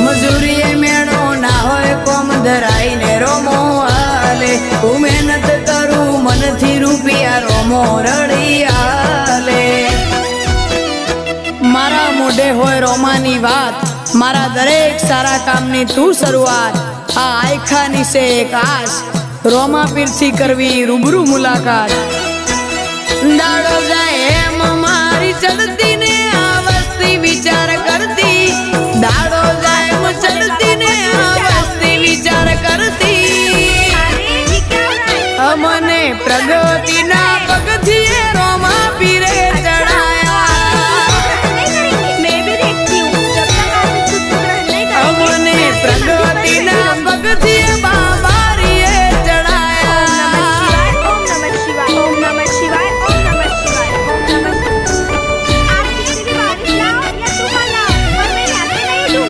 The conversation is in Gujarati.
મજૂરીએ મેળો ના હોય કોમ ધરાઈને રોમો હાલે હું મહેનત કરું મનથી રૂપિયા રોમો રડી હાલે મારા મોઢે હોય રોમાની વાત મારા દરેક સારા કામની તું શરૂઆત આ આયખાની છે એક આશ રોમા પીરથી કરવી રૂબરૂ મુલાકાત દાડો જાય એમ મારી ચડતી ને આ વસ્તી વિચાર